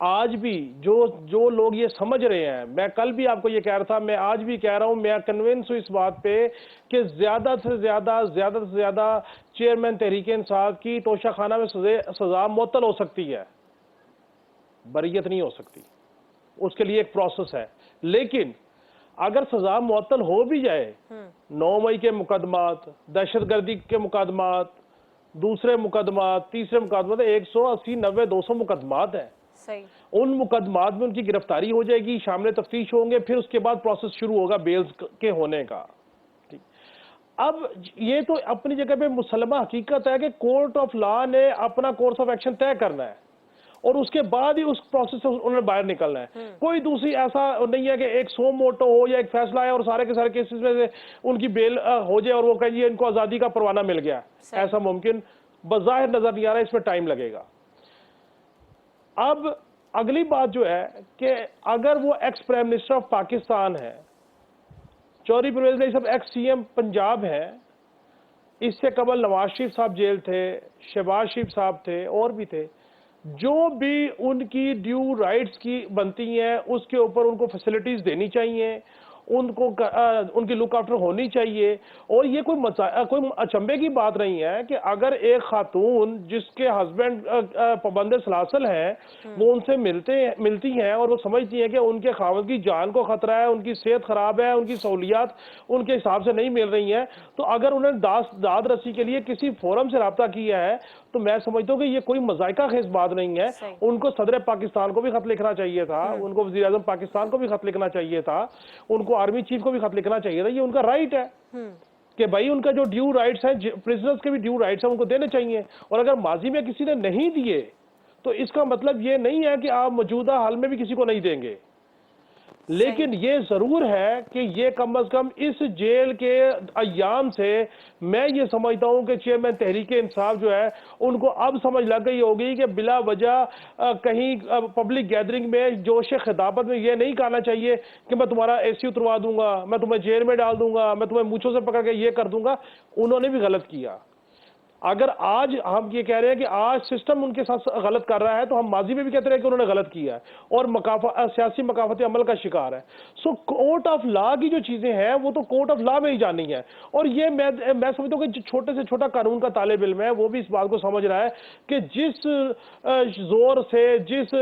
आज भी जो लोग ये समझ रहे हैं, मैं कल भी आपको ये कह रहा था, मैं आज भी कह रहा हूं, मैं कन्विंस हूं इस बात पे कि ज्यादा से ज्यादा चेयरमैन तहरीक इंसाफ की तोशा खाना में सजा मुअत्तल हो सकती है, बरियत नहीं हो सकती। उसके लिए एक प्रोसेस है। लेकिन अगर सजा मुअत्तल हो भी जाए, 9 मई के मुकदमात, दहशतगर्दी के मुकदमात, दूसरे मुकदमात, तीसरे मुकदमात, 180, 90, 200 मुकदमात हैं। सही। उन मुकदमात में उनकी गिरफ्तारी हो जाएगी, शामिल तफ्तीश होंगे, फिर उसके बाद प्रोसेस शुरू होगा बेल्स के होने का। ठीक। अब ये तो अपनी जगह पे मुसलमा हकीकत है कि कोर्ट ऑफ लॉ ने अपना कोर्स ऑफ एक्शन तय करना है और उसके बाद ही उस प्रोसेस से उन्होंने बाहर निकलना है। कोई दूसरी ऐसा नहीं है कि एक सो मोटो हो या एक फैसला है और सारे के सारे केसेस में से उनकी बेल हो जाए और वो कहिए इनको आज़ादी का परवाना मिल गया। ऐसा मुमकिन बज़ाहिर नजर नहीं आ रहा, इसमें टाइम लगेगा। अब अगली बात जो है कि अगर वो ex prime minister of Pakistan है, चौधरी परवेज इलाही साहब एक्स सीएम पंजाब है, इससे कबल नवाज शरीफ साहब जेल थे, शहबाज शरीफ साहब थे और भी थे, जो भी उनकी ड्यू राइट्स की बनती हैं उसके ऊपर उनको फैसिलिटीज देनी चाहिए, उनको उनकी लुक आफ्टर होनी चाहिए। और ये कोई अचंभे की बात नहीं है कि अगर एक खातून जिसके हस्बैंड पाबंद सलासल हैं, वो उनसे मिलती हैं और वो समझती हैं कि उनके खावंद की जान को खतरा है, उनकी सेहत खराब है, उनकी सहूलियात उनके हिसाब से नहीं मिल रही हैं, तो अगर उन्हें दाद रसी के लिए किसी फोरम से रब्ता किया है तो मैं समझता हूँ कि ये कोई मजाइका खेज बात नहीं है। उनको सदर पाकिस्तान को भी खत लिखना चाहिए था, उनको वज़ीर आज़म पाकिस्तान को भी खत लिखना चाहिए था, उनको आर्मी चीफ को भी खत लिखना चाहिए था। ये उनका राइट है कि भाई उनका जो ड्यू राइट्स हैं, प्रिजनर्स के भी ड्यू राइट्स हैं, उनको देने चाहिए। और अगर माजी में किसी ने नहीं दिए तो इसका मतलब ये नहीं है कि आप मौजूदा हाल में भी किसी को नहीं देंगे। लेकिन ये जरूर है कि ये कम अज कम इस जेल के अय्याम से मैं ये समझता हूं कि चेयरमैन तहरीक इंसाफ जो है उनको अब समझ लग गई होगी कि बिला वजह कहीं पब्लिक गैदरिंग में जोश खिताबत में ये नहीं कहना चाहिए कि मैं तुम्हारा एसी उतरवा दूंगा, मैं तुम्हें जेल में डाल दूंगा, मैं तुम्हें मूंछों से पकड़ के ये कर दूंगा। उन्होंने भी गलत किया। अगर आज हम ये कह रहे हैं कि आज सिस्टम उनके साथ गलत कर रहा है तो हम माजी में भी कहते रहे कि उन्होंने गलत किया है और सियासी मकाफती अमल का शिकार है। सो कोर्ट ऑफ लॉ की जो चीजें हैं वो तो कोर्ट ऑफ लॉ में ही जानी है। और ये मैं समझता हूँ कि छोटे से छोटा कानून का तालिब इल्म है वो भी इस बात को समझ रहा है कि जिस जोर से, जिस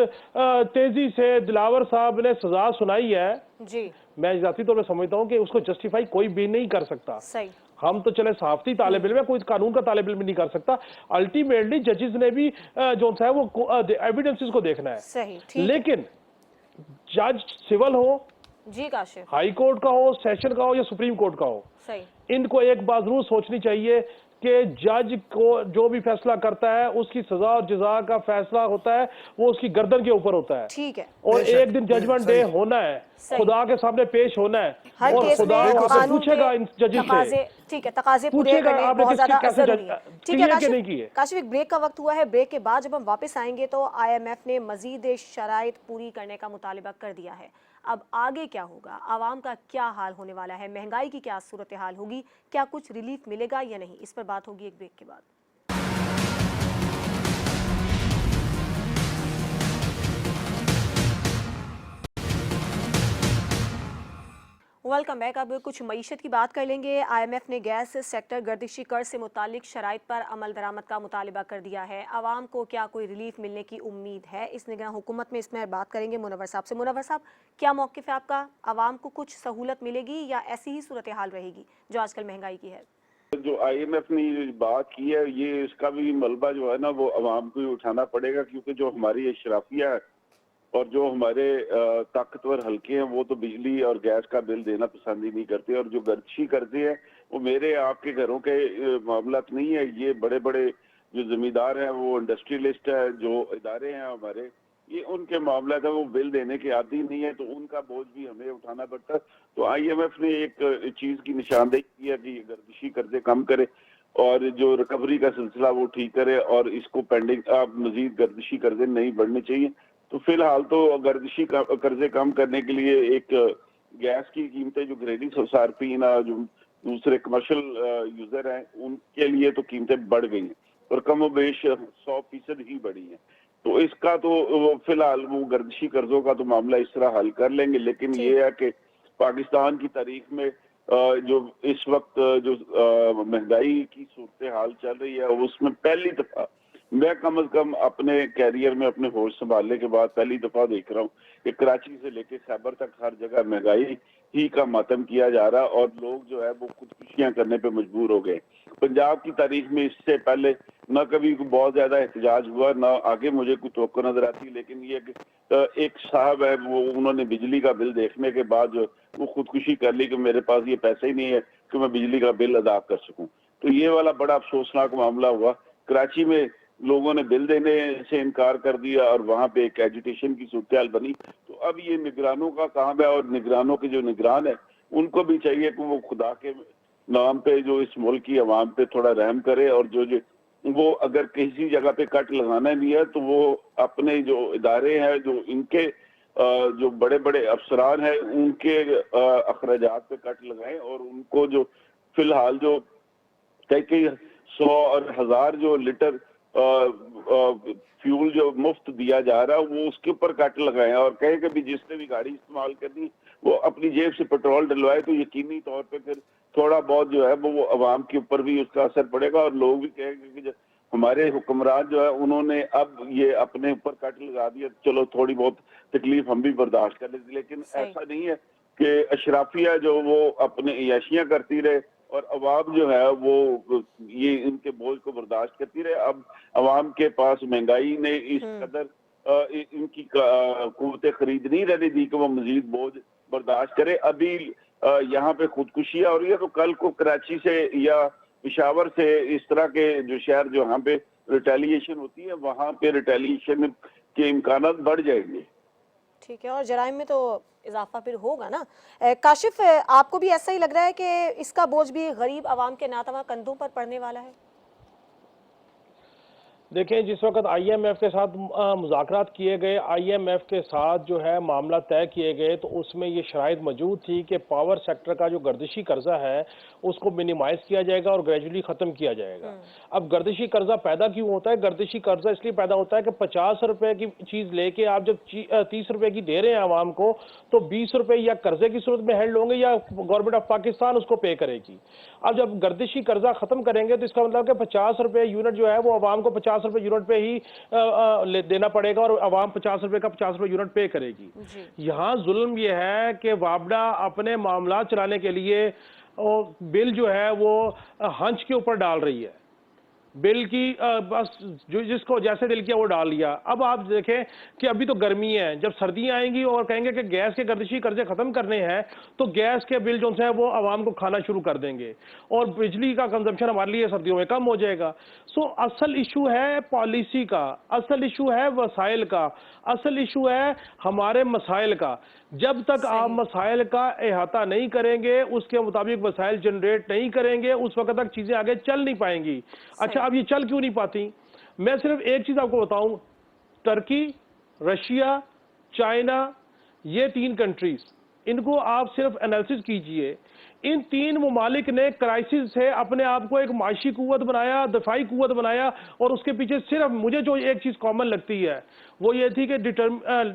तेजी से दिलावर साहब ने सजा सुनाई है जी, मैं जाती तौर पर समझता हूँ कि उसको जस्टिफाई कोई भी नहीं कर सकता। सही। हम तो चले साफ्ती तालिब इल्म है, कोई कानून का तालिब इल्म नहीं कर सकता। अल्टीमेटली जजेस ने भी जो है वो एविडेंसेस को देखना है। सही, ठीक। लेकिन जज सिविल हो जी काशिफ, हाई कोर्ट का हो, सेशन का हो या सुप्रीम कोर्ट का हो, सही, इनको एक बात जरूर सोचनी चाहिए कि जज को जो भी फैसला करता है उसकी सजा और जजा का फैसला होता है वो उसकी गर्दन के ऊपर होता है। ठीक है। और एक दिन जजमेंट डे होना है, खुदा के सामने पेश होना है हर और केस खुदा में आपसे कानून पूछेगा के इन जजेस से, ठीक है, तकाजे पूरे पूछेगा करने आपने बहुत ज्यादा कैसे जरूरी है। ठीक है किए कि नहीं किए। काशिफ, एक ब्रेक का वक्त हुआ है। ब्रेक के बाद जब हम वापस आएंगे तो IMF ने मजीद शराइत पूरी करने का मुतालिबा कर दिया है। अब आगे क्या होगा, आवाम का क्या हाल होने वाला है, महंगाई की क्या सूरत हाल होगी, क्या कुछ रिलीफ मिलेगा या नहीं, इस पर बात होगी एक ब्रेक के बाद। Welcome back. अब कुछ मईशत की बात कर लेंगे। IMF ने गैस सेक्टर गर्दिशी कर से मुतालिक शराइत पर अमल दरामद का मुतालिबा कर दिया है। आवाम को क्या कोई रिलीफ मिलने की उम्मीद है, इस निगरान हुकूमत में इसमें बात करेंगे मुनव्वर साहब से। मुनव्वर साहब, क्या मौक़िफ़ है आपका? आवाम को कुछ सहूलत मिलेगी या ऐसी ही सूरत हाल रहेगी जो आजकल महंगाई की है? जो IMF ने ये बात की है ये इसका भी मलबा जो है ना वो आवाम को ही उठाना पड़ेगा, क्योंकि जो हमारी अशराफिया है और जो हमारे ताकतवर हल्के हैं वो तो बिजली और गैस का बिल देना पसंद ही नहीं करते, और जो गर्दिशी करते हैं वो मेरे आपके घरों के मामला नहीं है। ये बड़े बड़े जो जिम्मेदार हैं, वो इंडस्ट्रियलिस्ट है, जो इदारे हैं हमारे, ये उनके मामला था, वो बिल देने के आदी नहीं है, तो उनका बोझ भी हमें उठाना पड़ता है। तो IMF ने एक चीज की निशानदेही की है कि ये गर्दिशी कर्जे कम करे और जो रिकवरी का सिलसिला वो ठीक करे और इसको पेंडिंग मजीद गर्दिशी कर्जे नहीं बढ़ने चाहिए। तो फिलहाल तो गर्दिशी कर्जे कम करने के लिए एक गैस की कीमतें जो घरेलू सार्फिन जो दूसरे कमर्शियल यूजर हैं उनके लिए तो कीमतें बढ़ गई हैं और कम बेश 100% ही बढ़ी हैं। तो इसका तो फिलहाल वो गर्दिशी कर्जों का तो मामला इस तरह हल कर लेंगे, लेकिन ये है कि पाकिस्तान की तारीख में जो इस वक्त जो महंगाई की सूरत हाल चल रही है, उसमें पहली दफा मैं कम से कम अपने कैरियर में अपने होश संभालने के बाद पहली दफा देख रहा हूँ कि कराची से लेकर खैबर तक हर जगह महंगाई ही का मातम किया जा रहा और लोग जो है वो खुदकुशियां करने पे मजबूर हो गए। पंजाब की तारीख में इससे पहले न कभी बहुत ज्यादा एहतजाज हुआ, न आगे मुझे कोई तवक्को नजर आती, लेकिन ये एक साहब है वो उन्होंने बिजली का बिल देखने के बाद जो वो खुदकुशी कर ली कि मेरे पास ये पैसे ही नहीं है कि मैं बिजली का बिल अदा कर सकूं। तो ये वाला बड़ा अफसोसनाक मामला हुआ। कराची में लोगों ने बिल देने से इनकार कर दिया और वहां पे एक एजुटेशन की सूरत बनी। तो अब ये निगरानों का काम है और निगरानों के जो निगरान है उनको भी चाहिए कि वो खुदा के नाम पे जो इस मुल्क की आवाम पे थोड़ा रहम करे और जो वो अगर किसी जगह पे कट लगाना नहीं है तो वो अपने जो इदारे हैं, जो इनके जो बड़े बड़े अफसरान हैं, उनके अखराजात पे कट लगाएं और उनको जो फिलहाल जो कई 100 और 1000 जो लीटर फ्यूल जो मुफ्त दिया जा रहा है वो उसके ऊपर कट लगाएं और कहें कि भी जिसने भी गाड़ी इस्तेमाल करनी वो अपनी जेब से पेट्रोल डलवाए, तो यकीनी तौर पे फिर थोड़ा बहुत जो है वो अवाम के ऊपर भी उसका असर पड़ेगा और लोग भी कहेंगे कि हमारे हुक्मरान जो है उन्होंने अब ये अपने ऊपर कट लगा दिया, चलो थोड़ी बहुत तकलीफ हम भी बर्दाश्त कर लेते। लेकिन ऐसा नहीं है कि अशराफिया जो वो अपने याशियां करती रहे और अवाम जो है वो ये इनके बोझ को बर्दाश्त करती रहे। अब अवाम के पास महंगाई ने इस कदर इनकी कुव्वत खरीद नहीं रहने दी कि वो मजीद बोझ बर्दाश्त करे। अभी यहाँ पे खुदकुशियां हो रही है, तो कल को कराची से या पेशावर से इस तरह के जो शहर जो यहाँ पे रिटेलिएशन होती है वहां पे रिटेलिएशन के इम्कान बढ़ जाएंगे। ठीक है, और जराइम में तो इजाफा फिर होगा ना। काशिफ, आपको भी ऐसा ही लग रहा है कि इसका बोझ भी गरीब आवाम के नातवा कंधों पर पड़ने वाला है? देखें, जिस वक्त IMF के साथ मुज़ाकरात किए गए, IMF के साथ जो है मामला तय किए गए, तो उसमें ये शराइत मौजूद थी कि पावर सेक्टर का जो गर्दिशी कर्जा है उसको मिनिमाइज किया जाएगा और ग्रेजुअली ख़त्म किया जाएगा। अब गर्दिशी कर्जा पैदा क्यों होता है? गर्दिशी कर्जा इसलिए पैदा होता है कि 50 रुपए की चीज़ लेके आप जब 30 रुपए की दे रहे हैं आवाम को, तो 20 रुपए या कर्जे की सूरत में हैंडल होंगे या गवर्नमेंट ऑफ पाकिस्तान उसको पे करेगी। अब जब गर्दिशी कर्जा ख़त्म करेंगे तो इसका मतलब कि 50 रुपए यूनिट जो है वो आवाम को 50 रुपए यूनिट पे ही देना पड़ेगा और आवाम 50 रुपए का 50 रुपए यूनिट पे करेगी। यहाँ जुल्म ये है कि वापडा अपने मामला चलाने के लिए बिल जो है वो हंच के ऊपर डाल रही है। बिल की बस जो जिसको जैसे दिल किया वो डाल लिया। अब आप देखें कि अभी तो गर्मी है, जब सर्दियां आएंगी और कहेंगे कि गैस के गर्दिशी कर्जे खत्म करने हैं तो गैस के बिल जो है वो आवाम को खाना शुरू कर देंगे और बिजली का कंजम्पशन हमारे लिए सर्दियों में कम हो जाएगा। सो असल इशू है पॉलिसी का, असल इशू है वसाइल का, असल इशू है हमारे मसाइल का। जब तक आप मसाइल का अहाता नहीं करेंगे, उसके मुताबिक वसाइल जनरेट नहीं करेंगे, उस वक्त तक चीजें आगे चल नहीं पाएंगी। अच्छा, अब ये चल क्यों नहीं पाती? मैं सिर्फ एक चीज आपको बताऊं, टर्की, रशिया, चाइना, ये 3 कंट्रीज, इनको आप सिर्फ एनालिसिस कीजिए। इन 3 ममालिक ने क्राइसिस से अपने आप को एक माशी कुव्वत बनाया, दफाई कुव्वत बनाया और उसके पीछे सिर्फ मुझे जो एक चीज कॉमन लगती है वो ये थी कि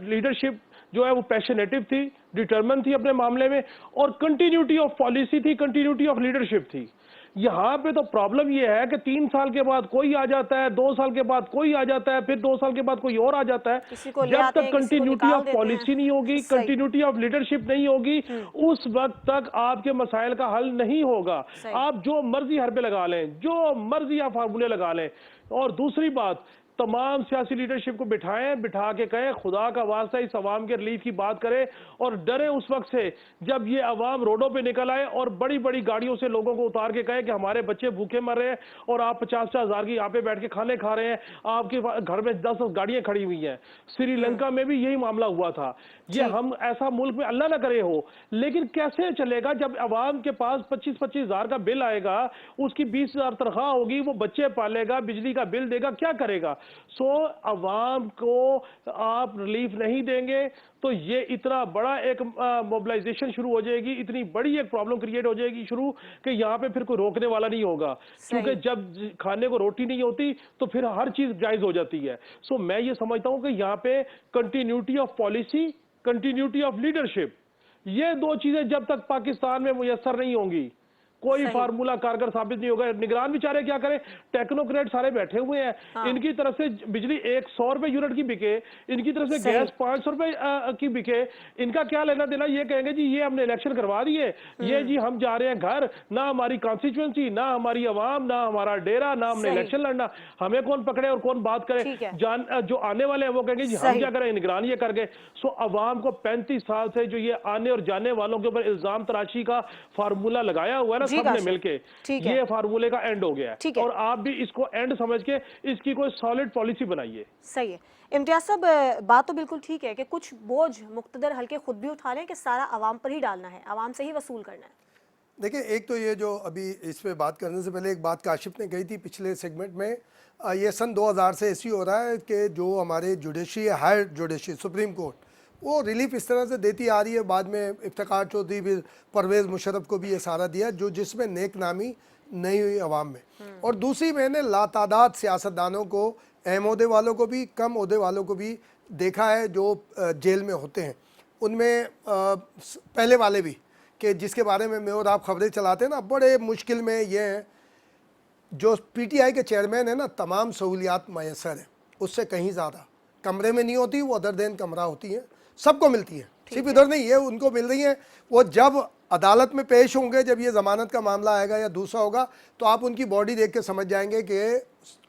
लीडरशिप जो है वो पैशनेटिव थी, डिटरमिन थी अपने मामले में और कंटिन्यूटी ऑफ पॉलिसी थी, कंटिन्यूटी ऑफ लीडरशिप थी। यहाँ पे तो प्रॉब्लम ये है कि 3 साल के बाद कोई आ जाता है, 2 साल के बाद कोई आ जाता है, फिर 2 साल के बाद कोई और आ जाता है। जब तक कंटिन्यूटी ऑफ पॉलिसी नहीं होगी, कंटिन्यूटी ऑफ लीडरशिप नहीं होगी, उस वक्त तक आपके मसाइल का हल नहीं होगा। आप जो मर्जी हरबे लगा लें, जो मर्जी आप फार्मूले लगा लें। और दूसरी बात, तमाम सियासी लीडरशिप को बिठाएं, बिठा के कहें खुदा का वास्ता इस अवाम के रिलीफ की बात करें और डरे उस वक्त से जब ये अवाम रोडों पे निकल आए और बड़ी बड़ी गाड़ियों से लोगों को उतार के कहे कि हमारे बच्चे भूखे मर रहे हैं और आप 50 हज़ार की यहाँ पे बैठ के खाने खा रहे हैं, आपके घर में 10 गाड़ियां खड़ी हुई हैं। श्रीलंका में भी यही मामला हुआ था। ये हम ऐसा मुल्क में अल्लाह ना करे हो, लेकिन कैसे चलेगा जब अवाम के पास 25-25 हज़ार का बिल आएगा, उसकी 20 हज़ार तनख्वाह होगी, वो बच्चे पालेगा, बिजली का बिल देगा, क्या करेगा? सो अवाम को आप रिलीफ नहीं देंगे तो ये इतना बड़ा एक मोबिलाइजेशन शुरू हो जाएगी, इतनी बड़ी एक प्रॉब्लम क्रिएट हो जाएगी शुरू कि यहाँ पे फिर कोई रोकने वाला नहीं होगा, क्योंकि जब खाने को रोटी नहीं होती तो फिर हर चीज जायज हो जाती है। सो मैं ये समझता हूँ कि यहाँ पे continuity of policy, continuity of leadership, ये दो चीजें जब तक पाकिस्तान में मुयस्सर नहीं होंगी कोई फार्मूला कारगर साबित नहीं होगा। निगरान बेचारे क्या करें, टेक्नोक्रेट सारे बैठे हुए हैं। हाँ। इनकी तरफ से बिजली 100 रुपए यूनिट की बिके, इनकी तरफ से गैस 500 रुपए की बिके, इनका क्या लेना देना। ये कहेंगे जी ये हमने इलेक्शन करवा दिए, ये जी हम जा रहे हैं घर, ना हमारी कॉन्स्टिट्यूएंसी, ना हमारी आवाम, ना हमारा डेरा, ना हमने इलेक्शन लड़ना, हमें कौन पकड़े और कौन बात करे। जो आने वाले हैं वो कहेंगे जी हम क्या करें, निगरान ये कर गए। सो अवाम को 35 साल से जो ये आने और जाने वालों के ऊपर इल्जाम तराशी का फार्मूला लगाया हुआ है ना सबने मिलके, ये फार्मूले का एंड हो गया है और आप भी इसको एंड समझ के इसकी कोई सॉलिड पॉलिसी बनाइए। सही है इम्तियाज साहब, बात तो बिल्कुल ठीक है कि कुछ बोझ मुक्तदर हल्के खुद भी उठा लें कि सारा आवाम पर ही डालना है, आवाम से ही वसूल करना है। देखिए, एक तो ये जो अभी इस पे बात करने से पहले एक बात काशिफ ने कही थी पिछले सेगमेंट में, ये सन 2000 से ऐसी हो रहा है कि जो हमारे जुडिशरी है, हायर जुडिशरी सुप्रीम कोर्ट, वो रिलीफ इस तरह से देती आ रही है। बाद में इफ्तिखार चौधरी भी, परवेज़ मुशर्रफ को भी ये सारा दिया जो जिसमें नेक नामी नहीं हुई अवाम में। और दूसरी मैंने लातादाद सियासतदानों को, अहम ओहदे वालों को भी, कम ओहदे वालों को भी देखा है जो जेल में होते हैं। उनमें पहले वाले भी कि जिसके बारे में मैं और आप खबरें चलाते हैं ना, बड़े मुश्किल में ये हैं। जो PTI के चेयरमैन है ना, तमाम सहूलियात मैसर हैं, उससे कहीं ज़्यादा कमरे में नहीं होती, वो अदर देन कमरा होती हैं, सबको मिलती है, सिर्फ इधर नहीं है, उनको मिल रही हैं। वो जब अदालत में पेश होंगे, जब ये ज़मानत का मामला आएगा या दूसरा होगा, तो आप उनकी बॉडी देख के समझ जाएंगे कि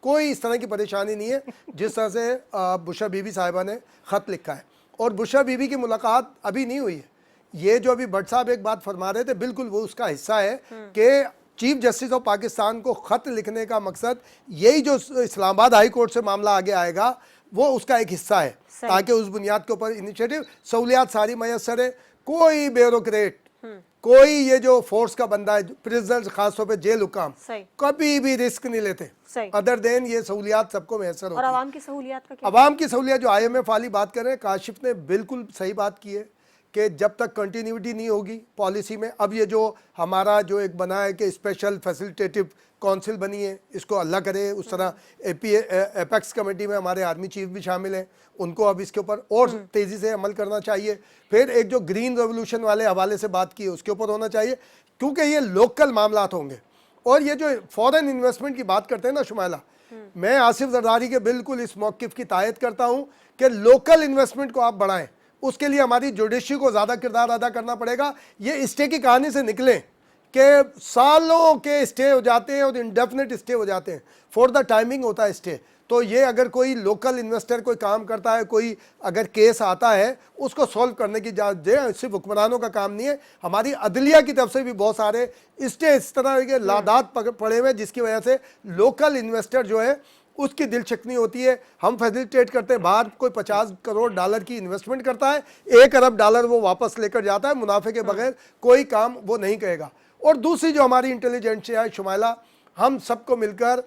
कोई इस तरह की परेशानी नहीं है जिस तरह से बुशरा बीबी साहिबा ने ख़त लिखा है। और बुशरा बीबी की मुलाकात अभी नहीं हुई है। ये जो अभी भट्ट साहब एक बात फरमा रहे थे, बिल्कुल वो उसका हिस्सा है कि चीफ जस्टिस ऑफ पाकिस्तान को ख़त लिखने का मकसद यही, जो इस्लामाबाद हाई कोर्ट से मामला आगे आएगा वो उसका एक हिस्सा है, ताकि उस बुनियाद के ऊपर इनिशिएटिव, सहूलियात सारी मैसर है। कोई ब्यूरोक्रेट, कोई ये जो फोर्स का बंदा है, प्रिजनर्स खासतौर पे जेल हुकाम, कभी भी रिस्क नहीं लेते अदर देन ये सहूलियात सबको मैसर होती है। और आवाम की सहूलियात का क्या? आवाम की सहूलियत जो IMF वाली बात कर रहे हैं, काशिफ ने बिल्कुल सही बात की है कि जब तक कंटिन्यूटी नहीं होगी पॉलिसी में, अब ये जो हमारा जो एक बना है कि स्पेशल फैसिलिटेटिव काउंसिल बनी है, इसको अल्लाह करे उस तरह एपेक्स कमेटी में हमारे आर्मी चीफ भी शामिल हैं, उनको अब इसके ऊपर और तेज़ी से अमल करना चाहिए। फिर एक जो ग्रीन रेवोल्यूशन वाले हवाले से बात की है उसके ऊपर होना चाहिए, क्योंकि ये लोकल मामलात होंगे। और ये जो फॉरेन इन्वेस्टमेंट की बात करते हैं ना शुमाइला, मैं आसिफ जरदारी के बिल्कुल इस मौक़िफ़ की तायद करता हूँ कि लोकल इन्वेस्टमेंट को आप बढ़ाएं। उसके लिए हमारी जुडिशरी को ज़्यादा किरदार अदा करना पड़ेगा। ये स्टे की कहानी से निकलें कि सालों के स्टे हो जाते हैं और इंडेफिनिट स्टे हो जाते हैं, फॉर द टाइमिंग होता है स्टे। तो ये अगर कोई लोकल इन्वेस्टर कोई काम करता है, कोई अगर केस आता है, उसको सॉल्व करने की इजाज़त दें। सिर्फ हुक्मरानों का काम नहीं है, हमारी अदलिया की तरफ से भी बहुत सारे स्टे इस तरह के लादात पड़े हुए, जिसकी वजह से लोकल इन्वेस्टर जो है उसकी दिलचस्पी होती है। हम फैसिलिटेट करते हैं, बाहर कोई $50 करोड़ की इन्वेस्टमेंट करता है, $1 अरब वो वापस लेकर जाता है, मुनाफे के बगैर कोई काम वो नहीं करेगा। और दूसरी जो हमारी इंटेलिजेंसिया है शुमाइला, हम सबको मिलकर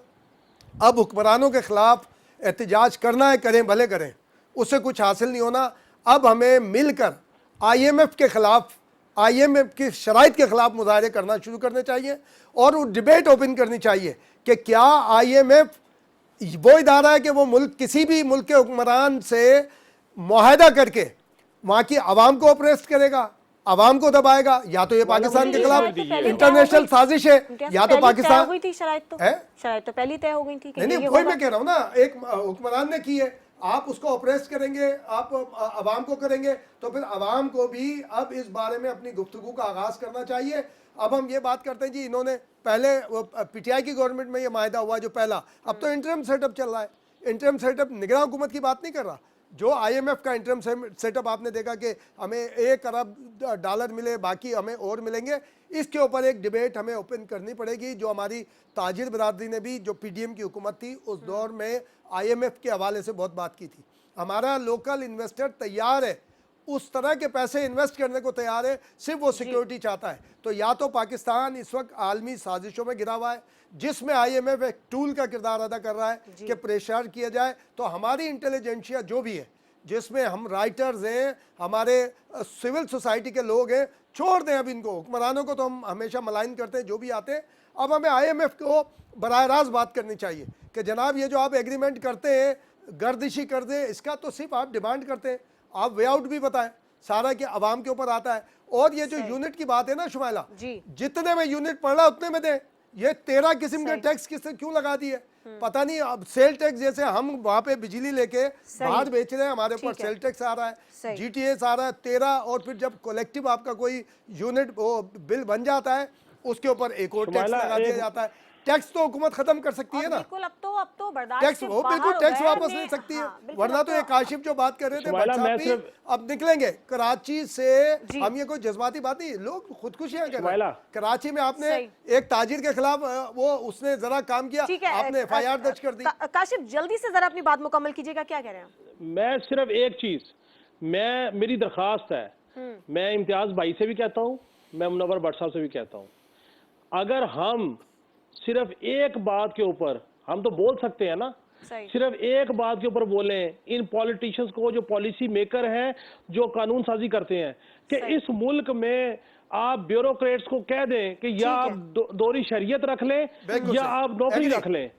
अब हुक्मरानों के ख़िलाफ़ एहतजाज करना है, करें भले करें, उससे कुछ हासिल नहीं होना। अब हमें मिलकर IMF के ख़िलाफ़, IMF की शराइत के ख़िलाफ़ मुजाहरे करना शुरू करने चाहिए और वो डिबेट ओपन करनी चाहिए कि क्या IMF वो इदारा है कि वो मुल्क, किसी भी मुल्क के हुक्मरान से मुआहदा करके वहाँ की आवाम को ऑपरेट करेगा, आवाम को दबाएगा। या तो ये पाकिस्तान के खिलाफ इंटरनेशनल साजिश है, या तो पाकिस्तान हुई थी शराइत तो पहले तय हो गई थी। नहीं, वही मैं कह रहा हूँ ना, एक हुक्मरान ने की है, आप उसको ऑपरेट करेंगे, आप आवाम को करेंगे, तो फिर आवाम को भी अब इस बारे में अपनी गुफ्तगू का आगाज़ करना चाहिए। अब हम ये बात करते हैं जी, इन्होंने पहले PTI की गवर्नमेंट में ये माहिदा हुआ जो पहला, अब तो इंटरम सेटअप चल रहा है। इंटरम सेटअप निगरान हुकूमत की बात नहीं कर रहा, जो IMF का इंटरम सेटअप आपने देखा कि हमें $1 अरब मिले, बाकी हमें और मिलेंगे। इसके ऊपर एक डिबेट हमें ओपन करनी पड़ेगी। जो हमारी ताजिर बरादरी ने भी, जो PDM की हुकूमत थी उस दौर में IMF के हवाले से बहुत बात की थी। हमारा लोकल इन्वेस्टर तैयार है उस तरह के पैसे इन्वेस्ट करने को तैयार है, सिर्फ वो सिक्योरिटी चाहता है। तो या तो पाकिस्तान इस वक्त आलमी साजिशों में गिरा हुआ है, जिसमें IMF एक टूल का किरदार अदा कर रहा है कि प्रेशर किया जाए। तो हमारी इंटेलिजेंसिया जो भी है, जिसमें हम राइटर्स हैं, हमारे सिविल सोसाइटी के लोग हैं, छोड़ दें अब इनको। हुक्मरानों को तो हम हमेशा मलाइन करते हैं जो भी आते हैं। अब हमें IMF को बराह रास्त बात करनी चाहिए कि जनाब ये जो आप एग्रीमेंट करते हैं गर्दिशी कर दे, इसका तो सिर्फ आप डिमांड करते हैं, आप वे आउट भी बताएं, सारा कि अवाम के ऊपर आता है। और ये जो यूनिट की बात है ना शुमाइला, जितने में यूनिट पड़ रहा उतने में दें। ये 13 किस्म के टैक्स किसने क्यों लगा दिए पता नहीं। अब सेल टैक्स, जैसे हम वहां पे बिजली लेके बाहर बेच रहे हैं, हमारे ऊपर सेल टैक्स आ रहा है, GTS आ रहा है 13, और फिर जब कलेक्टिव आपका कोई यूनिट बिल बन जाता है उसके ऊपर एक और टैक्स लगा दिया जाता है। टैक्स तो हुकूमत खत्म कर सकती है ना, बिल्कुल। अब तो बर्दाश्त टैक्स वो बिल्कुल टैक्स वापस ले सकती है। वरना तो ये काशिफ जो बात कर रहे थे बच्चा भी अब निकलेंगे कराची से। हम ये कोई जज्बाती बात नहीं, लोग खुदकुशियां कर रहे हैं। कराची में आपने एक ताजिर के खिलाफ वो उसने जरा काम किया, आपने FIR दर्ज कर दी। काशिफ जल्दी से जरा अपनी बात मुकम्मल कीजिएगा, क्या कह रहे हैं? मैं सिर्फ एक चीज, मेरी दरखास्त है, मैं इम्तियाज भाई से भी कहता हूँ, मैं मुनव्वर भट्ट साहब से भी कहता हूँ, अगर हम सिर्फ एक बात के ऊपर, हम तो बोल सकते हैं ना, सिर्फ एक बात के ऊपर बोले इन पॉलिटिशियंस को, जो पॉलिसी मेकर हैं, जो कानून साजी करते हैं, कि इस मुल्क में आप ब्यूरोक्रेट्स को कह दें कि या आप दोहरी शरीयत रख लें या आप नौकरी रख लें,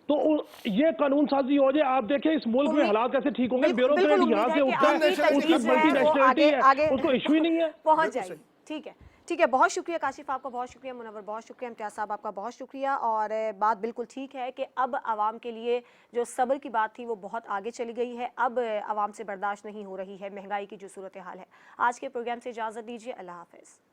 तो ये कानून साजी हो जाए। आप देखें इस मुल्क में हालात कैसे ठीक होंगे। ब्यूरोक्रेट यहाँ से उठता है, उसकी मल्टीनेशनलिटी है, उसको इश्यू ही नहीं है, पहुंच जाएगी। ठीक है, बहुत शुक्रिया काशिफ, आपका बहुत शुक्रिया, मुनव्वर बहुत शुक्रिया, इम्तियाज साहब आपका बहुत शुक्रिया। और बात बिल्कुल ठीक है कि अब आवाम के लिए जो सब्र की बात थी वो बहुत आगे चली गई है। अब आवाम से बर्दाश्त नहीं हो रही है महंगाई की जो सूरत हाल है। आज के प्रोग्राम से इजाज़त दीजिए, अल्लाह हाफ़िज़।